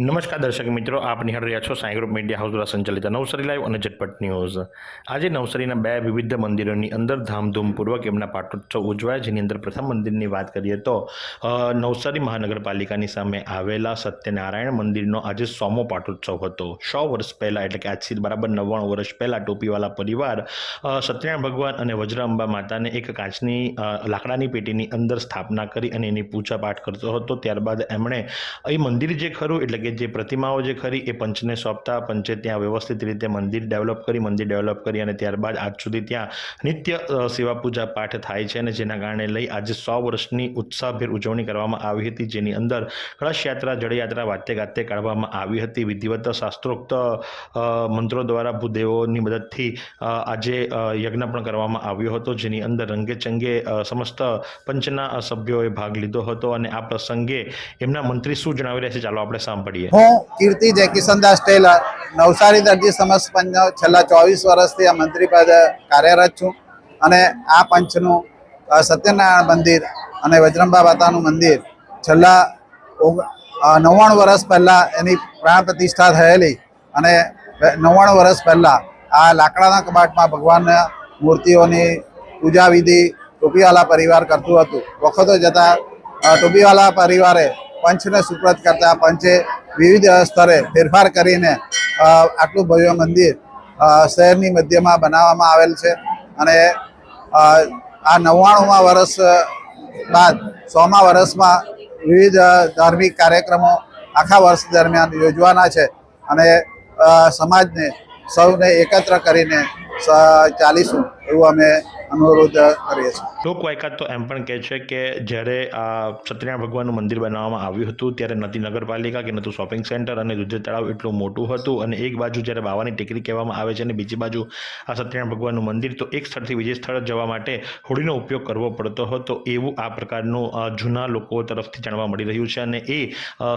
નમસ્કાર દર્શક મિત્રો, આપ નિહાળી રહ્યા છો સાંઈ ગ્રુપ મીડિયા હાઉસ દ્વારા સંચાલિત નવસારી લાઈવ અને ઝટપટ ન્યૂઝ। આજે નવસારીના બે વિવિધ મંદિરોની અંદર ધામધૂમપૂર્વક એમના પાટોત્સવ ઉજવાયા, જેની અંદર પ્રથમ મંદિરની વાત કરીએ તો નવસારી મહાનગરપાલિકાની સામે આવેલા સત્યનારાયણ મંદિરનો આજે 100મો પાટોત્સવ હતો। 100 વર્ષ પહેલાં, એટલે કે આજથી બરાબર 99 વર્ષ પહેલાં ટોપીવાલા પરિવાર સત્યનારાયણ ભગવાન અને વજ્રાંબા માતાને એક કાચની લાકડાની પેટીની અંદર સ્થાપના કરી અને એની પૂજા પાઠ કરતો હતો। ત્યારબાદ એમણે એ મંદિર જે ખરું, એટલે કે જે પ્રતિમાઓ જે ખરી એ પંચને સોંપતા, પંચે ત્યાં વ્યવસ્થિત રીતે મંદિર ડેવલપ કરી અને ત્યારબાદ આજ સુધી ત્યાં નિત્ય સેવા પૂજા પાઠ થાય છે, અને જેના કારણે લઈ આજે 100 વર્ષની ઉત્સાહભેર ઉજવણી કરવામાં આવી હતી, જેની અંદર કળશ યાત્રા, જળયાત્રા વાતે ગાતે કાઢવામાં આવી હતી। વિધિવત શાસ્ત્રોક્ત મંત્રો દ્વારા ભૂદેવોની મદદથી આજે યજ્ઞ પણ કરવામાં આવ્યો હતો, જેની અંદર રંગેચંગે સમસ્ત પંચના સભ્યોએ ભાગ લીધો હતો। અને આ પ્રસંગે એમના મંત્રી શું જણાવી રહ્યા છે, ચાલો આપણે સાંભળીએ। હું કીર્તિ જયકિશનદાસ ટેલર, નવસારી દરજી સમાજ પંચનો છેલ્લા 24 વર્ષથી આ મંત્રી પદે કાર્યરત છું, અને આ પંચનું સત્યનારાયણ મંદિર અને વજ્રંબા માતાનું મંદિર છેલ્લા 99 વર્ષ પહેલાં એની પ્રાણ પ્રતિષ્ઠા થયેલી, અને 99 વર્ષ પહેલાં આ લાકડાના કબાટમાં ભગવાનના મૂર્તિઓની પૂજા વિધિ ટોપીવાલા પરિવાર કરતું હતું। વખતો જતાં ટોપીવાલા પરિવારે પંચને સુપ્રત કરતા પંચે વિવિધ સ્તરે ફેરફાર કરીને આટલું ભવ્ય મંદિર શહેરની મધ્યમાં બનાવવામાં આવેલ છે, અને આ 99મા વર્ષ બાદ 100મા વર્ષમાં વિવિધ ધાર્મિક કાર્યક્રમો આખા વર્ષ દરમિયાન યોજવાના છે, અને સમાજને સૌને એકત્ર કરીને ચાલીશું એવું અમે અનુરોધ કરીએ છીએ। લોકવાયકા તો એમ પણ કહે છે કે જ્યારે આ સત્યનારાયણ ભગવાનનું મંદિર બનાવવામાં આવ્યું હતું ત્યારે નથી નગરપાલિકા કે નહોતું શોપિંગ સેન્ટર અને દૂધ તળાવ એટલું મોટું હતું, અને એક બાજુ જ્યારે બાવાની ટેકરી કહેવામાં આવે છે અને બીજી બાજુ આ સત્યનારાયણ ભગવાનનું મંદિર, તો એક સ્થળથી બીજે સ્થળ જવા માટે હોડીનો ઉપયોગ કરવો પડતો હતો, એવું આ પ્રકારનું જૂના લોકો તરફથી જાણવા મળી રહ્યું છે। અને એ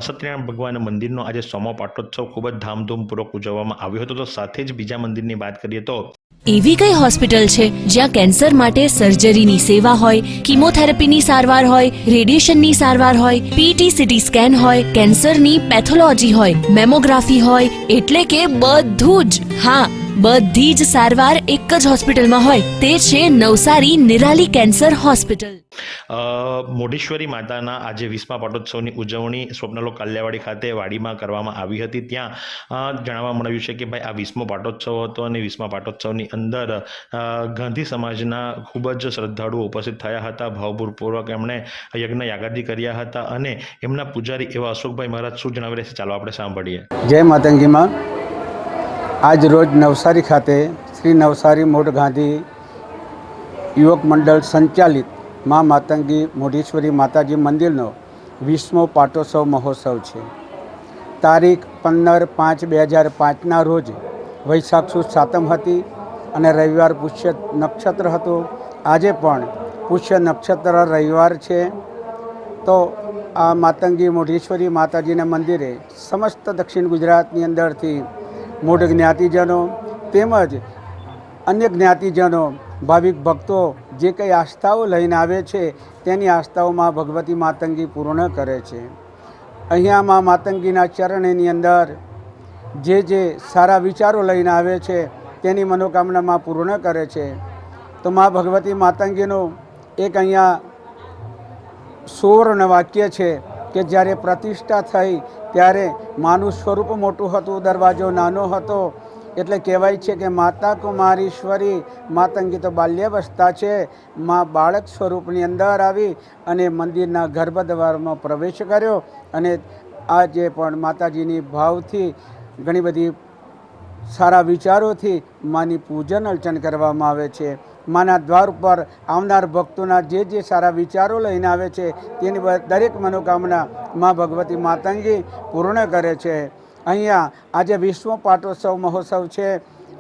સત્યનારાયણ ભગવાન મંદિરનો આજે 100મો પાટોત્સવ ખૂબ જ ધામધૂમપૂર્વક ઉજવવામાં આવ્યો હતો। તો સાથે જ બીજા મંદિરની વાત કરીએ તો એવી કઈ હોસ્પિટલ છે જ્યાં કેન્સર માટે સર્જરીની સેવા હોય, કીમોથેરાપીની સારવાર હોય, રેડિયેશનની સારવાર હોય, પીટી સીટી સ્કેન હોય, કેન્સરની પેથોલોજી હોય, મેમોગ્રાફી હોય, એટલે કે બધું જ, હા બધી જ સારવાર એક જ હોસ્પિટલમાં હોય, તે છે નવસારી નિરાલી કેન્સર હોસ્પિટલ। મોઢેશ્વરી માતાના આજે 20મા પાટોત્સવની ઉજવણી સ્વપ્નલોક કાલ્યાવાડી ખાતે વાડીમાં કરવામાં આવી હતી। ત્યાં જાણવા મળ્યું છે કે ભાઈ આ 20મો પાટોત્સવ હતો, અને 20મા પાટોત્સવની અંદર ગાંધી સમાજના ખૂબ જ શ્રદ્ધાળુઓ ઉપસ્થિત થયા હતા। ભાવપૂર્વક એમણે યજ્ઞ યાગાદી કર્યા હતા, અને એમના પૂજારી એવા અશોકભાઈ મહારાજ શું જણાવી રહ્યા છે, ચાલો આપણે સાંભળીએ। જય માતંગીમાં। આજ રોજ નવસારી ખાતે શ્રી નવસારી મોઢ ગાંધી યુવક મંડળ સંચાલિત મા માતંગી મોઢેશ્વરી માતાજી મંદિરનો 20મો પાટોત્સવ મહોત્સવ છે। તારીખ 15/5/2005ના રોજ વૈશાખ સુદ સાતમ હતી, અને રવિવાર પુષ્ય નક્ષત્ર હતું। આજે પણ પુષ્ય નક્ષત્ર રવિવાર છે, તો આ માતંગી મોઢેશ્વરી માતાજીના મંદિરે સમસ્ત દક્ષિણ ગુજરાતની અંદરથી મોઢ જ્ઞાતિજનો તેમજ અન્ય જ્ઞાતિજનો, ભાવિક ભક્તો જે કંઈ આસ્થાઓ લઈને આવે છે તેની આસ્થાઓમાં ભગવતી માતંગી પૂર્ણ કરે છે। અહીંયા મા માતંગીના ચરણની અંદર જે સારા વિચારો લઈને આવે છે તેની મનોકામનામાં પૂર્ણ કરે છે। તો મા ભગવતી માતંગીનું એક અહીંયા સુવર્ણ વાક્ય છે કે જ્યારે પ્રતિષ્ઠા થઈ ત્યારે માનું સ્વરૂપ મોટું હતું, દરવાજો નાનો હતો, એટલે કહેવાય છે કે માતા કુમારીશ્વરી માતંગી તો બાલ્યાવસ્થા છે। મા બાળક સ્વરૂપની અંદર આવી અને મંદિરના ગર્ભદ્વારમાં પ્રવેશ કર્યો, અને આજે પણ માતાજીની ભાવથી ઘણી બધી સારા વિચારોથી માની પૂજન અર્ચન કરવામાં આવે છે। માના દ્વાર ઉપર આવનાર ભક્તોના જે સારા વિચારો લઈને આવે છે તેની દરેક મનોકામના મા ભગવતી માતંગી પૂર્ણ કરે છે। અહીંયા આજે 20મો પાટોત્સવ મહોત્સવ છે।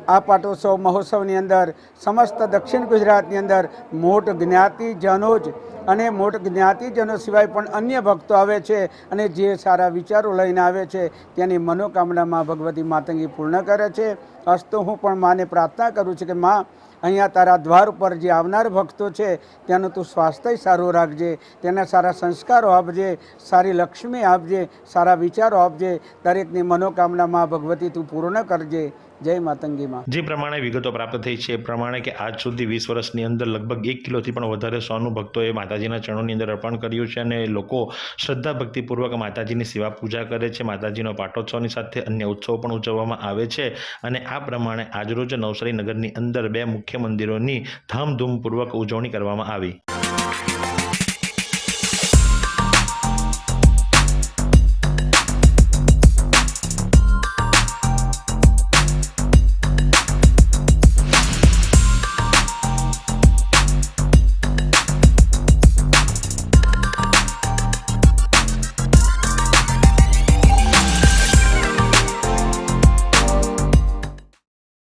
આ પાટોત્સવ મહોત્સવની અંદર સમસ્ત દક્ષિણ ગુજરાતની અંદર મોટ જ્ઞાતિજનો જ, અને મોટ જ્ઞાતિજનો સિવાય પણ અન્ય ભક્તો આવે છે, અને જે સારા વિચારો લઈને આવે છે તેની મનોકામનામાં ભગવતી માતંગી પૂર્ણ કરે છે। અસ્તો હું પણ માને પ્રાર્થના કરું છું કે મા અહીંયા તારા દ્વાર ઉપર જે આવનાર ભક્તો છે તેનું તું સ્વાસ્થ્ય સારું રાખજે, તેને સારા સંસ્કારો આપજે, સારી લક્ષ્મી આપજે, સારા વિચારો આપજે, દરેકની મનોકામના માં ભગવતી તું પૂર્ણ કરજે. જય માતંગી માં. જે પ્રમાણે વિગતો પ્રાપ્ત થઈ છે એ પ્રમાણે કે આજ સુધી 20 વર્ષની અંદર લગભગ 1 કિલોથી પણ વધારે સોનું ભક્તોએ માતાજીના ચરણોની અંદર અર્પણ કર્યું છે અને લોકો શ્રદ્ધા ભક્તિપૂર્વક માતાજીની સેવા પૂજા કરે છે. માતાજીનો પાટોત્સવની સાથે અન્ય ઉત્સવો પણ ઉજવવામાં આવે છે અને આ પ્રમાણે આજરોજ નવસારી નગરની અંદર 2 મુખ્ય મંદિરોની ધામધૂમપૂર્વક ઉજવણી કરવામાં આવી.